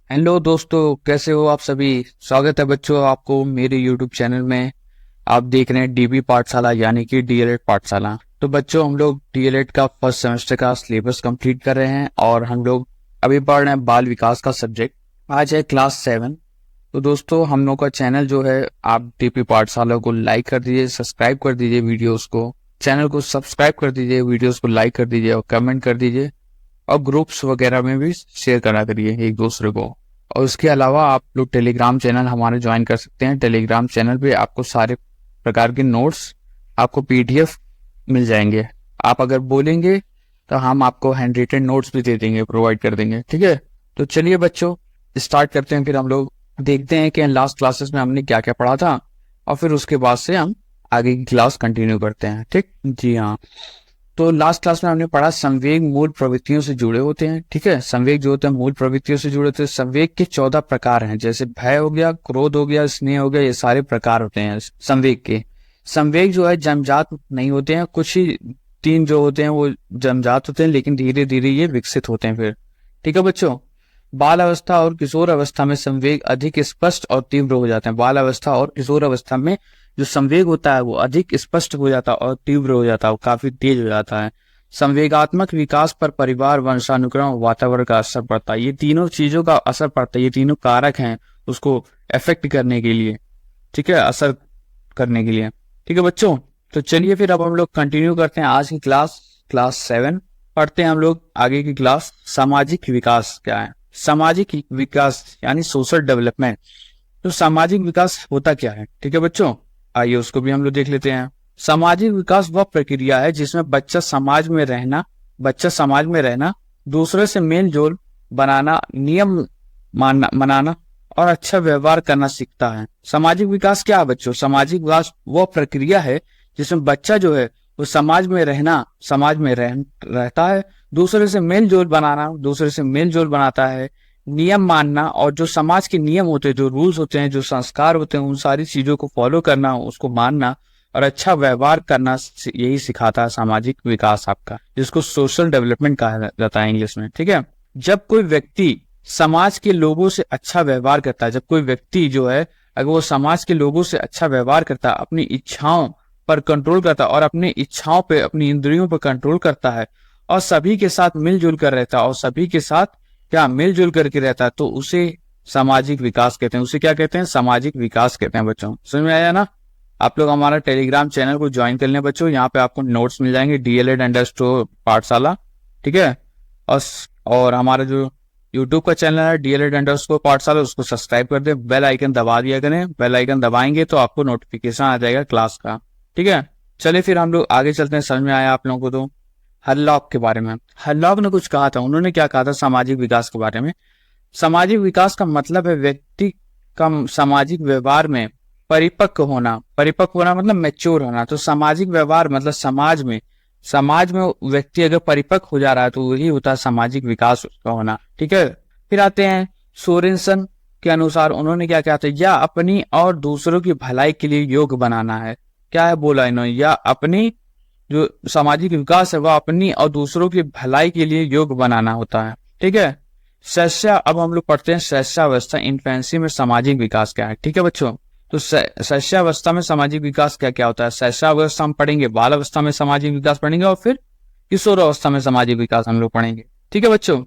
Hello दोस्तों, कैसे हो आप सभी। स्वागत है बच्चों आपको मेरे YouTube चैनल में। आप देख रहे हैं डीबी पाठशाला यानी कि डीएलएड पाठशाला। तो बच्चों, हम लोग डीएलएड का फर्स्ट सेमेस्टर का सिलेबस कंप्लीट कर रहे हैं और हम लोग अभी पढ़ रहे हैं बाल विकास का सब्जेक्ट। आज है क्लास 7। तो दोस्तों, हम लोग का चैनल जो है, आप डीपी पाठशाला को लाइक कर दीजिए, सब्सक्राइब कर दीजिए वीडियोस को, चैनल को सब्सक्राइब कर दीजिए, वीडियोस को लाइक कर दीजिए और कमेंट कर दीजिए और ग्रुप्स वगैरह में भी शेयर करा करिए एक दूसरे को। और उसके अलावा आप लोग टेलीग्राम चैनल हमारे ज्वाइन कर सकते हैं। टेलीग्राम चैनल पे आपको सारे प्रकार के नोट्स, आपको पीडीएफ मिल जाएंगे। आप अगर बोलेंगे तो हम आपको हैंड रिटन नोट्स भी दे देंगे, प्रोवाइड कर देंगे। ठीक है, तो चलिए बच्चों स्टार्ट करते हैं। फिर हम लोग देखते हैं कि लास्ट क्लासेस में हमने क्या क्या पढ़ा था और फिर उसके बाद से हम आगे की क्लास कंटिन्यू करते हैं। ठीक, जी हाँ। तो लास्ट क्लास में हमने पढ़ा संवेग मूल प्रवृत्तियों से जुड़े होते हैं। ठीक है, संवेग जो होते हैं मूल प्रवृत्तियों से जुड़े होते हैं। संवेग के 14 प्रकार हैं, जैसे भय हो गया, क्रोध हो गया, स्नेह हो गया, ये सारे प्रकार होते हैं संवेग के। संवेग जो है जन्मजात नहीं होते हैं, कुछ ही 3 जो होते हैं वो जन्मजात होते हैं, लेकिन धीरे धीरे ये विकसित होते हैं फिर। ठीक है बच्चों, बाल अवस्था और किशोर अवस्था में संवेग अधिक स्पष्ट और तीव्र हो जाते हैं। बाल अवस्था और किशोर अवस्था में जो संवेग होता है वो अधिक स्पष्ट हो जाता है और तीव्र हो जाता है, वो काफी तेज हो जाता है। संवेगात्मक विकास पर परिवार, वंशानुक्रम, वातावरण का असर पड़ता है। ये तीनों चीजों का असर पड़ता है, ये तीनों कारक हैं उसको अफेक्ट करने के लिए। ठीक है, असर करने के लिए। ठीक है बच्चों, तो चलिए फिर अब हम लोग कंटिन्यू करते हैं आज की क्लास 7 पढ़ते हैं हम लोग आगे की क्लास। सामाजिक विकास क्या है? सामाजिक विकास यानी सोशल डेवलपमेंट। तो सामाजिक विकास होता क्या है? ठीक है बच्चों, आइए उसको भी हम लोग देख लेते हैं। सामाजिक विकास वह प्रक्रिया है जिसमें बच्चा समाज में रहना, दूसरे से मेल जोल बनाना, नियम मनाना और अच्छा व्यवहार करना सीखता है। सामाजिक विकास क्या है बच्चों? सामाजिक विकास वह प्रक्रिया है जिसमें बच्चा जो है वो समाज में रहता है, दूसरे से मेल जोल बनाता है, नियम मानना और जो समाज के नियम होते हैं, जो रूल्स होते हैं, जो संस्कार होते हैं, उन सारी चीजों को फॉलो करना, उसको मानना और अच्छा व्यवहार करना, यही सिखाता है सामाजिक विकास आपका, जिसको सोशल डेवलपमेंट कहा जाता है इंग्लिश में। ठीक है, जब कोई व्यक्ति समाज के लोगों से अच्छा व्यवहार करता है, जब कोई व्यक्ति जो है अगर वो समाज के लोगों से अच्छा व्यवहार करता है, अपनी इच्छाओं पर कंट्रोल करता है और अपनी इच्छाओं पे, अपनी इंद्रियों पर कंट्रोल करता है और सभी के साथ मिलजुल कर रहता है और सभी के साथ क्या मिलजुल करके रहता है, तो उसे सामाजिक विकास कहते हैं। उसे क्या कहते हैं? सामाजिक विकास कहते हैं। बच्चों समझ में आया ना? आप लोग हमारा टेलीग्राम चैनल को ज्वाइन कर लें बच्चों, यहाँ पे आपको नोट्स मिल जाएंगे DLED_ पाठशाला। ठीक है, और हमारा जो यूट्यूब का चैनल है DLED_ पाठशाला, उसको सब्सक्राइब कर दे, बेल आइकन दबा दिया करें। बेल आइकन दबाएंगे तो आपको नोटिफिकेशन आ जाएगा क्लास का। ठीक है, चलिए फिर हम लोग आगे चलते हैं। समझ में आया आप लोगों को? तो हरलॉक के बारे में, हरलॉक ने कुछ कहा था। उन्होंने क्या कहा था सामाजिक विकास के बारे में? सामाजिक विकास का मतलब है व्यक्ति का सामाजिक व्यवहार में परिपक्व होना। परिपक्व होना मतलब मैच्योर होना। तो सामाजिक व्यवहार मतलब समाज में व्यक्ति अगर परिपक्व हो जा रहा है तो वही होता है सामाजिक विकास उसका होना। ठीक है, फिर आते हैं सोरेनसन के अनुसार। उन्होंने क्या कहा था? या अपनी और दूसरों की भलाई के लिए योग बनाना है। क्या है बोला इन्होंने? या अपनी जो सामाजिक विकास है वह अपनी और दूसरों की भलाई के लिए योग बनाना होता है। ठीक है, अब हम लोग पढ़ते हैं शैशवावस्था, इन्फेंसी में सामाजिक विकास क्या है। ठीक है बच्चों, तो शैशवावस्था में सामाजिक विकास क्या क्या होता है? शैशवावस्था हम पढ़ेंगे, बाल अवस्था में सामाजिक विकास पढ़ेंगे और फिर किशोर अवस्था में सामाजिक विकास हम लोग पढ़ेंगे। ठीक है बच्चों,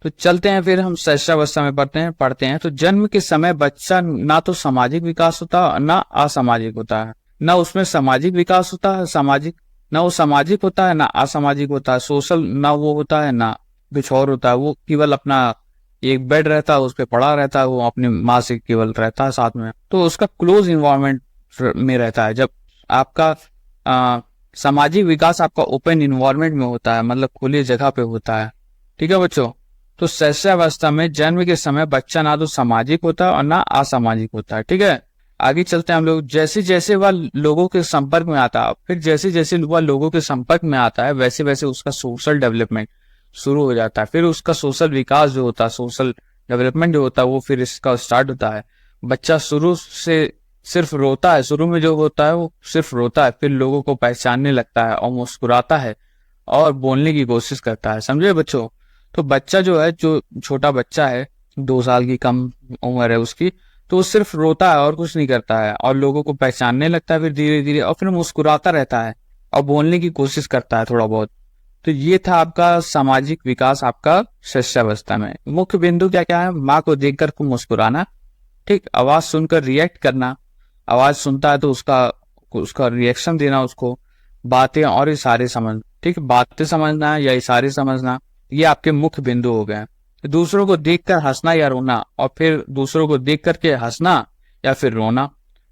तो चलते हैं फिर हम शैशवावस्था में पढ़ते हैं। तो जन्म के समय बच्चा ना तो सामाजिक विकास होता है ना असामाजिक होता है। ना उसमें सामाजिक विकास होता है, ना वो सामाजिक होता है ना असामाजिक होता है। सोशल ना वो होता है ना कुछ और होता है। वो केवल अपना एक बेड रहता है, उस पर पड़ा रहता है, वो अपनी माँ से केवल रहता है साथ में, तो उसका क्लोज इन्वायरमेंट में रहता है। जब आपका सामाजिक विकास आपका ओपन इन्वायरमेंट में होता है, मतलब खुली जगह पे होता है। ठीक है बच्चों, तो शैशवावस्था में जन्म के समय बच्चा ना तो सामाजिक होता है और ना असामाजिक होता है। ठीक है, आगे चलते हैं हम लोग। जैसे जैसे वह लोगों के संपर्क में आता है, फिर जैसे जैसे वह लोगों के संपर्क में आता है वैसे वैसे उसका सोशल डेवलपमेंट शुरू हो जाता है। फिर उसका सोशल विकास जो होता है, सोशल डेवलपमेंट जो होता है, वो फिर इसका स्टार्ट होता है। बच्चा शुरू से सिर्फ रोता है, शुरू में जो होता है वो सिर्फ रोता है, फिर लोगों को पहचानने लगता है और मुस्कुराता है और बोलने की कोशिश करता है। समझे बच्चों? तो बच्चा जो है, जो छोटा बच्चा है 2 साल की कम उम्र है उसकी, तो वो सिर्फ रोता है और कुछ नहीं करता है, और लोगों को पहचानने लगता है फिर धीरे धीरे, और फिर मुस्कुराता रहता है और बोलने की कोशिश करता है थोड़ा बहुत। तो ये था आपका सामाजिक विकास आपका शिशुअवस्था में। मुख्य बिंदु क्या क्या है? माँ को देखकर खूब मुस्कुराना, ठीक, आवाज सुनकर रिएक्ट करना, आवाज सुनता है तो उसका उसका रिएक्शन देना उसको, बातें और इशारे समझ, ठीक, बातें समझना या इशारे समझना, ये आपके मुख्य बिंदु हो गए। दूसरों को देखकर हंसना या रोना, और फिर दूसरों को देख करके हंसना या फिर रोना।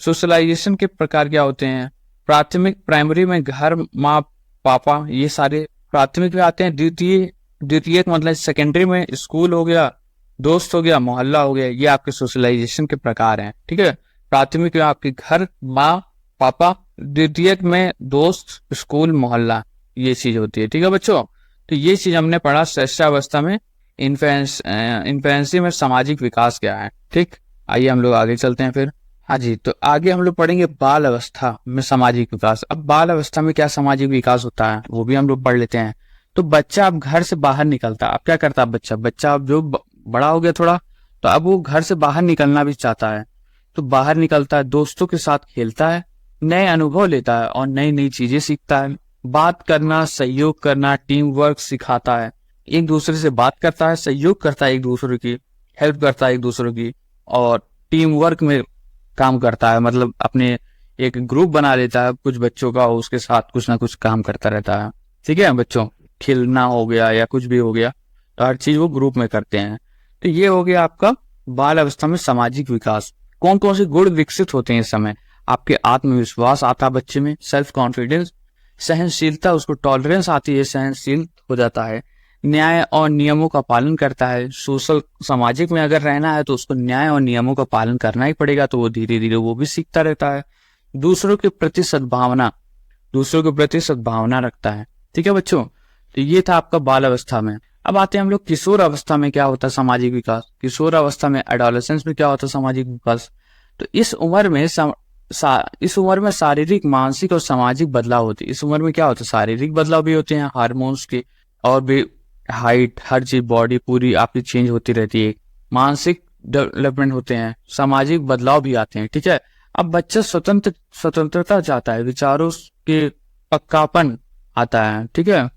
सोशलाइजेशन के प्रकार क्या होते हैं? प्राथमिक प्राइमरी में घर, माँ पापा, ये सारे प्राथमिक में आते हैं। द्वितीय द्वितीयक मतलब सेकेंडरी में स्कूल हो गया, दोस्त हो गया, मोहल्ला हो गया, ये आपके सोशलाइजेशन के प्रकार हैं, ठीक है। प्राथमिक में आपके घर, माँ पापा, द्वितीयक में दोस्त, स्कूल, मोहल्ला, ये चीज होती है, ठीक है बच्चों। तो ये चीज हमने पढ़ा शिशुअवस्था में, इन्फेंसी में सामाजिक विकास क्या है, ठीक। आइए हम लोग आगे चलते हैं फिर। हाँ जी, तो आगे हम लोग पढ़ेंगे बाल अवस्था में सामाजिक विकास। अब बाल अवस्था में क्या सामाजिक विकास होता है वो भी हम लोग पढ़ लेते हैं। तो बच्चा अब घर से बाहर निकलता है, अब क्या करता है बच्चा? बच्चा अब जो बड़ा हो गया थोड़ा, तो अब वो घर से बाहर निकलना भी चाहता है। तो बाहर निकलता है, दोस्तों के साथ खेलता है, नए अनुभव लेता है और नई नई चीजें सीखता है। बात करना, सहयोग करना, टीम वर्क सिखाता है, एक दूसरे से बात करता है, सहयोग करता है एक दूसरे की, हेल्प करता है एक दूसरे की, और टीम वर्क में काम करता है, मतलब अपने एक ग्रुप बना लेता है कुछ बच्चों का, उसके साथ कुछ ना कुछ काम करता रहता है, ठीक है बच्चों। खेलना हो गया या कुछ भी हो गया, तो हर चीज वो ग्रुप में करते हैं। तो ये हो गया आपका बाल अवस्था में सामाजिक विकास। कौन कौन से गुण विकसित होते हैं इस समय? आपके आत्मविश्वास आता है बच्चे में, सेल्फ कॉन्फिडेंस, सहनशीलता, उसको टॉलरेंस आती है, सहनशील हो जाता है, न्याय और नियमों का पालन करता है। सोशल सामाजिक में अगर रहना है तो उसको न्याय और नियमों का पालन करना ही पड़ेगा, तो वो धीरे धीरे वो भी सीखता रहता है। दूसरों के प्रति सद्भावना, दूसरों के प्रति सद्भावना रखता है, ठीक है बच्चों। तो ये था आपका बाल अवस्था में। अब आते हैं हम लोग किशोर अवस्था में क्या होता है सामाजिक विकास। किशोर अवस्था में, एडोलेसेंस में क्या होता है सामाजिक विकास? तो इस उम्र में इस उम्र में शारीरिक, मानसिक और सामाजिक बदलाव होते हैं। इस उम्र में क्या होता है? शारीरिक बदलाव भी होते हैं, हार्मोन्स के, और भी हाइट, हर चीज, बॉडी पूरी आपकी चेंज होती रहती है। मानसिक डेवलपमेंट होते हैं, सामाजिक बदलाव भी आते हैं, ठीक है। अब बच्चा स्वतंत्रता चाहता है, विचारों के पक्कापन आता है, ठीक है,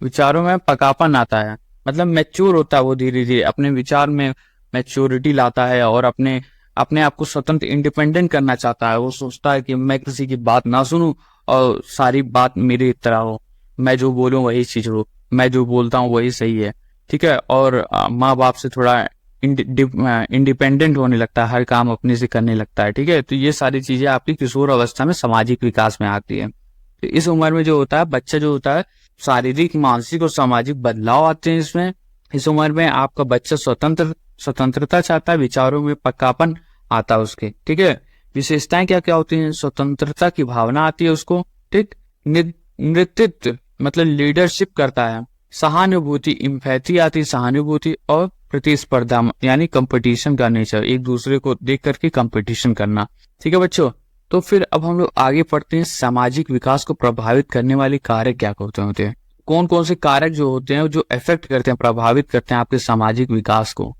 विचारों में पकापन आता है, मतलब मैच्योर होता है वो, धीरे धीरे अपने विचार में मैच्योरिटी लाता है, और अपने अपने आप को स्वतंत्र, इंडिपेंडेंट करना चाहता है। वो सोचता है कि मैं किसी की बात ना सुनूं और सारी बात मेरी तरह हो, मैं जो बोलूं वही चीज हो, मैं जो बोलता हूँ वही सही है, ठीक है। और माँ बाप से थोड़ा इंडिपेंडेंट होने लगता है, हर काम अपने से करने लगता है, ठीक है। तो ये सारी चीजें आपकी किशोर अवस्था में सामाजिक विकास में आती है। तो इस उम्र में जो होता है बच्चा, जो होता है, शारीरिक, मानसिक और सामाजिक बदलाव आते हैं इसमें। इस उम्र में आपका बच्चा स्वतंत्रता चाहता है, विचारों में पक्कापन आता है उसके, ठीक है। विशेषताएं क्या क्या होती हैं? स्वतंत्रता की भावना आती है उसको, ठीक। नेतृत्व मतलब लीडरशिप करता है, सहानुभूति, इम्पैथी आती है, सहानुभूति, और प्रतिस्पर्धा यानी कंपटीशन का नेचर, एक दूसरे को देख करके कंपटीशन करना, ठीक है बच्चों। तो फिर अब हम लोग आगे पढ़ते हैं, सामाजिक विकास को प्रभावित करने वाले कारक क्या होते हैं। कौन कौन से कारक जो होते हैं जो इफेक्ट करते हैं, प्रभावित करते हैं आपके सामाजिक विकास को?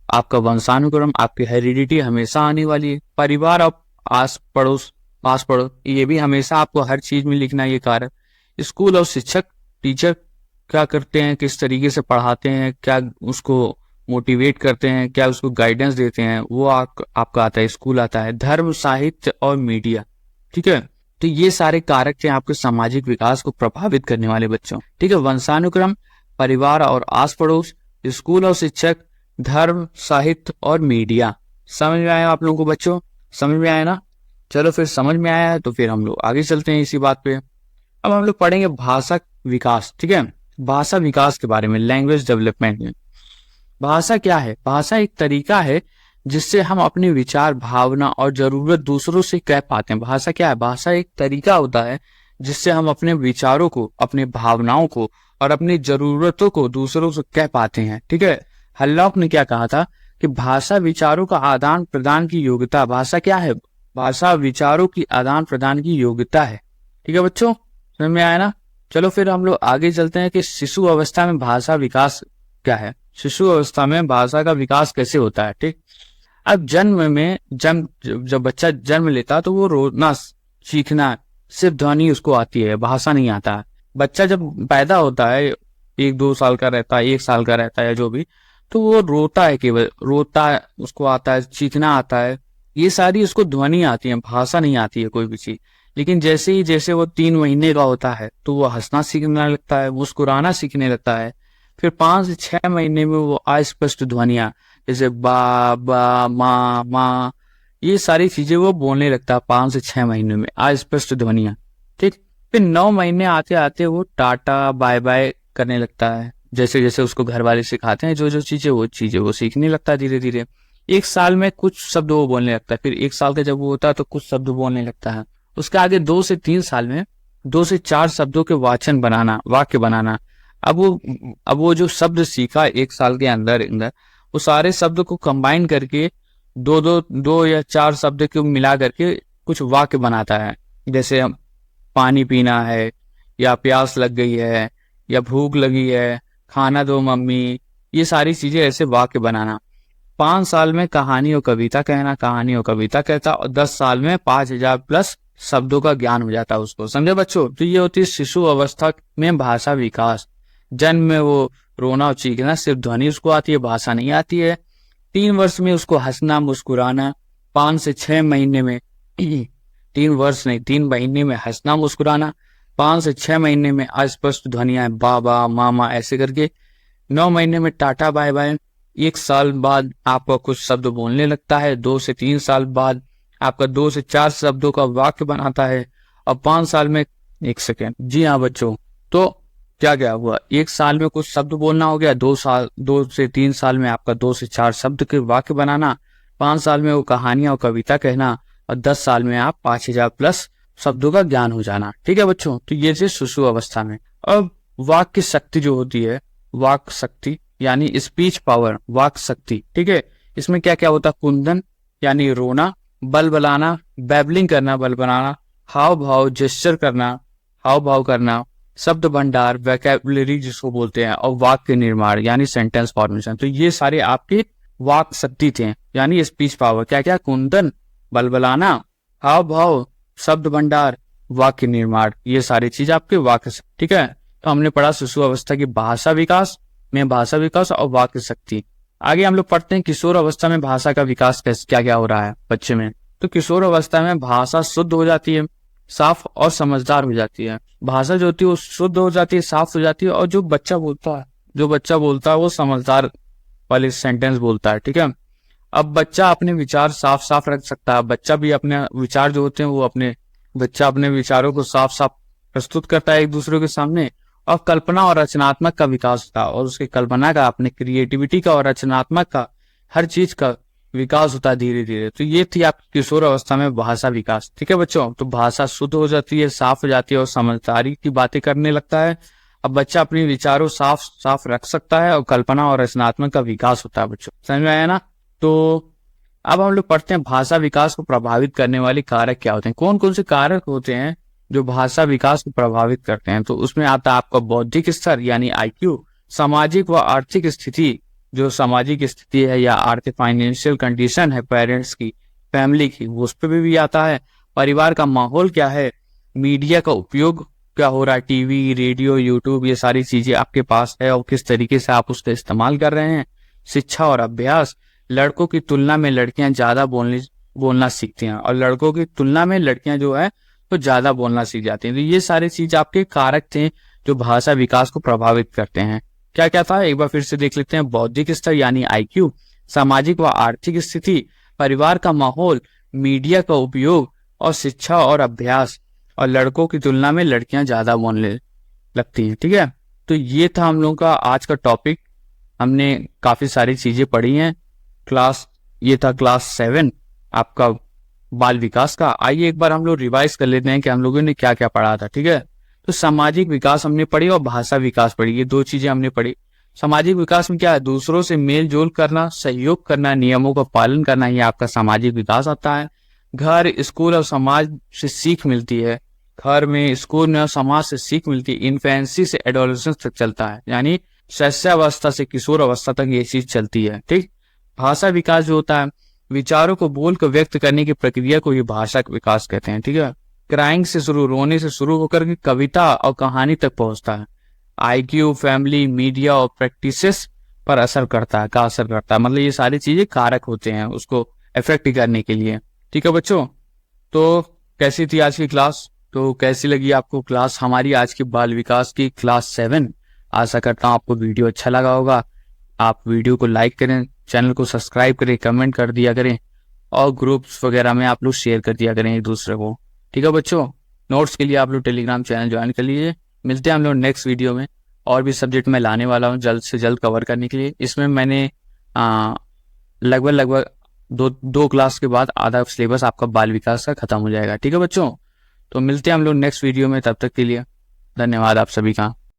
आपका वंशानुक्रम, आपकी हेरिडिटी हमेशा आने वाली है, परिवार और पास पड़ोस, ये भी हमेशा आपको हर चीज में लिखना है ये कारक। स्कूल और शिक्षक, टीचर क्या करते हैं, किस तरीके से पढ़ाते हैं, क्या उसको मोटिवेट करते हैं, क्या उसको गाइडेंस देते हैं, वो आपका आता है, स्कूल आता है। धर्म, साहित्य और मीडिया, ठीक है। तो ये सारे कारक हैं आपके सामाजिक विकास को प्रभावित करने वाले बच्चों, ठीक है। वंशानुक्रम, परिवार और आस पड़ोस, स्कूल और शिक्षक, धर्म, साहित्य और मीडिया। समझ में आया आप लोगों को बच्चों? समझ में आया ना? चलो फिर समझ में आया है तो फिर हम लोग आगे चलते हैं इसी बात पे। अब हम लोग पढ़ेंगे भाषा विकास, ठीक है। भाषा विकास के बारे में, लैंग्वेज डेवलपमेंट में। भाषा क्या है? भाषा एक तरीका है जिससे हम अपने विचार, भावना और जरूरत दूसरों से कह पाते हैं। भाषा क्या है? भाषा एक तरीका होता है जिससे हम अपने विचारों को, अपने भावनाओं को और अपनी जरूरतों को दूसरों से कह पाते हैं, ठीक है। हल्लॉक ने क्या कहा था कि भाषा विचारों का आदान प्रदान की योग्यता। भाषा क्या है? भाषा विचारों की आदान प्रदान की योग्यता है, ठीक है बच्चों, समझ में आया ना? चलो फिर हम लोग आगे चलते हैं कि शिशु अवस्था में भाषा विकास क्या है। शिशु अवस्था में भाषा का विकास कैसे होता है। ठीक, अब जब बच्चा जन्म लेता है तो वो रोना सीखना सिर्फ ध्वनि उसको आती है, भाषा नहीं आता है। बच्चा जब पैदा होता है 1-2 साल का रहता है, 1 साल का रहता है या जो भी, तो वो रोता है, केवल रोता है, उसको आता है, चीखना आता है, ये सारी उसको ध्वनि आती है, भाषा नहीं आती है कोई भी चीज। लेकिन जैसे वो 3 महीने का होता है तो वो हंसना सीखने लगता है, मुस्कुराना सीखने लगता है। फिर 5 से 6 महीने में वो अस्पष्ट ध्वनियां जैसे बा बा माँ ये सारी चीजें वो बोलने लगता है 5 से 6 महीने में, अस्पष्ट ध्वनियां। ठीक, फिर 9 महीने आते आते वो टाटा बाय बाय करने लगता है, जैसे जैसे उसको घर वाले सिखाते हैं जो जो चीजें वो सीखने लगता है धीरे धीरे। 1 साल में कुछ शब्द वो बोलने लगता है, फिर 1 साल का जब वो होता है तो कुछ शब्द बोलने लगता है। उसके आगे 2 से 3 साल में 2 से 4 शब्दों के वाक्य बनाना। अब वो जो शब्द सीखा 1 साल के अंदर अंदर, वो सारे शब्द को कंबाइन करके दो या 4 शब्द को मिला करके कुछ वाक्य बनाता है। जैसे पानी पीना है, या प्यास लग गई है, या भूख लगी है, खाना दो मम्मी, ये सारी चीजें ऐसे वाक्य बनाना। 5 साल में कहानी और कविता कहता, और 10 साल में 5000 प्लस शब्दों का ज्ञान हो जाता है उसको। समझे बच्चों? तो ये होती है शिशु अवस्था में भाषा विकास। जन्म में वो रोना और चीखना, सिर्फ ध्वनि उसको आती है, भाषा नहीं आती है। 3 वर्ष में उसको हंसना मुस्कुराना, 5 से 6 महीने में 3 महीने में हंसना मुस्कुराना, 5 से 6 महीने में अस्पष्ट ध्वनियां बाबा मामा ऐसे करके, 9 महीने में टाटा बाय बाय, 1 साल बाद आपका कुछ शब्द बोलने लगता है, 2 से 3 साल बाद आपका 2 से 4 शब्दों का वाक्य बनाता है, और 5 साल में 1 सेकेंड, जी हाँ बच्चों, तो क्या हुआ, 1 साल में कुछ शब्द बोलना हो गया, 2 से 3 साल में आपका 2 से 4 शब्द के वाक्य बनाना, 5 साल में वो कहानियां और कविता कहना, और 10 साल में आप 5000 प्लस शब्दों का ज्ञान हो जाना। ठीक है बच्चों, तो ये थी शिशु अवस्था में। अब वाक्य शक्ति जो होती है, वाक शक्ति यानी स्पीच पावर, वाक शक्ति, ठीक है, इसमें क्या क्या होता है, कुंदन यानी रोना, बलबलाना, बैबलिंग करना, बलबलाना, हाव भाव करना, शब्द भंडार, वैकेबुलरी जिसको बोलते हैं, और वाक्य निर्माण यानी सेंटेंस फॉर्मेशन। तो ये सारे आपके वाक शक्ति थे, यानी स्पीच पावर। क्या क्या, कुंदन, बलबलाना, हाव भाव, शब्द भंडार, वाक्य निर्माण, ये सारी चीज आपके वाक्य। ठीक है, तो हमने पढ़ा शिशु अवस्था की भाषा विकास और वाक्य शक्ति। आगे हम लोग पढ़ते हैं किशोर अवस्था में भाषा का विकास क्या क्या हो रहा है बच्चे में। तो किशोर अवस्था में भाषा शुद्ध हो जाती है, साफ और समझदार हो जाती है। भाषा जो होती है वो शुद्ध हो जाती है, साफ हो जाती है, और जो बच्चा बोलता है वो समझदार वाले सेंटेंस बोलता है। ठीक है, अब बच्चा अपने विचार साफ रख सकता है। बच्चा भी अपने विचार जो होते हैं वो बच्चा अपने विचारों को साफ प्रस्तुत करता है एक दूसरे के सामने, और कल्पना और रचनात्मक का विकास होता है, और उसके कल्पना का, अपने क्रिएटिविटी का और रचनात्मक का, हर चीज का विकास होता है धीरे धीरे। तो ये थी आपकी किशोर अवस्था में भाषा विकास। ठीक है बच्चों, तो भाषा शुद्ध हो जाती है, साफ हो जाती है, और समझदारी की बातें करने लगता है। अब बच्चा अपने विचारों साफ रख सकता है, और कल्पना और रचनात्मक का विकास होता है। बच्चों समझ में आया ना? तो अब हम लोग पढ़ते हैं भाषा विकास को प्रभावित करने वाले कारक क्या होते हैं, कौन कौन से कारक होते हैं जो भाषा विकास को प्रभावित करते हैं। तो उसमें आता है आपका बौद्धिक स्तर यानी IQ, सामाजिक व आर्थिक स्थिति, जो सामाजिक स्थिति है या आर्थिक फाइनेंशियल कंडीशन है पेरेंट्स की, फैमिली की, उस पर भी आता है। परिवार का माहौल क्या है, मीडिया का उपयोग क्या हो रहा है, टीवी, रेडियो, यूट्यूब, ये सारी चीजें आपके पास है और किस तरीके से आप उसका इस्तेमाल कर रहे हैं। शिक्षा और अभ्यास, लड़कों की तुलना में लड़कियां ज्यादा बोलना सीखती हैं, और लड़कों की तुलना में लड़कियां जो है तो ज्यादा बोलना सीख जाती हैं। तो ये सारी चीज आपके कारक थे जो भाषा विकास को प्रभावित करते हैं। क्या क्या था, एक बार फिर से देख लेते हैं। बौद्धिक स्तर यानी IQ, सामाजिक व आर्थिक स्थिति, परिवार का माहौल, मीडिया का उपयोग, और शिक्षा और अभ्यास, और लड़कों की तुलना में लड़कियां ज्यादा बोलने लगती हैं। ठीक है, तो ये था हम लोगों का आज का टॉपिक। हमने काफी सारी चीजें पढ़ी हैं। ये था क्लास 7 आपका बाल विकास का। आइए एक बार हम लोग रिवाइज कर लेते हैं कि हम लोगों ने क्या क्या पढ़ा था। ठीक है, तो सामाजिक विकास हमने पढ़ी और भाषा विकास पढ़ी, ये 2 चीजें हमने पढ़ी। सामाजिक विकास में क्या है, दूसरों से मेल जोल करना, सहयोग करना, नियमों का पालन करना, ये आपका सामाजिक विकास आता है। घर, स्कूल और समाज से सीख मिलती है, घर में, स्कूल में और समाज से सीख मिलती है। इन्फेंसी से एडोलेसेंस तक चलता है, यानी शैशवावस्था से किशोर अवस्था तक ये चीज चलती है। ठीक, भाषा विकास जो होता है, विचारों को बोल कर व्यक्त करने की प्रक्रिया को ये भाषा विकास कहते हैं। ठीक है, क्राइंग से शुरू, रोने से शुरू होकर के कविता और कहानी तक पहुंचता है। आईक्यू, फैमिली, मीडिया और प्रैक्टिसेस पर असर करता है, का असर करता है, मतलब ये सारी चीजें कारक होते हैं उसको इफेक्ट करने के लिए। ठीक है बच्चों, तो कैसी थी आज की क्लास? तो कैसी लगी आपको क्लास हमारी आज की बाल विकास की क्लास 7? आशा करता हूँ आपको वीडियो अच्छा लगा होगा। आप वीडियो को लाइक करें, चैनल को सब्सक्राइब करें, कमेंट कर दिया करें और ग्रुप्स वगैरह में आप लोग शेयर कर दिया करें एक दूसरे को। ठीक है बच्चों, नोट्स के लिए आप लोग टेलीग्राम चैनल ज्वाइन कर लीजिए। मिलते हैं हम लोग नेक्स्ट वीडियो में। और भी सब्जेक्ट मैं लाने वाला हूँ जल्द से जल्द कवर करने के लिए। इसमें मैंने लगभग दो क्लास के बाद आधा सिलेबस आपका बाल विकास का खत्म हो जाएगा। ठीक है बच्चों, तो मिलते हैं हम लोग नेक्स्ट वीडियो में। तब तक के लिए धन्यवाद आप सभी का।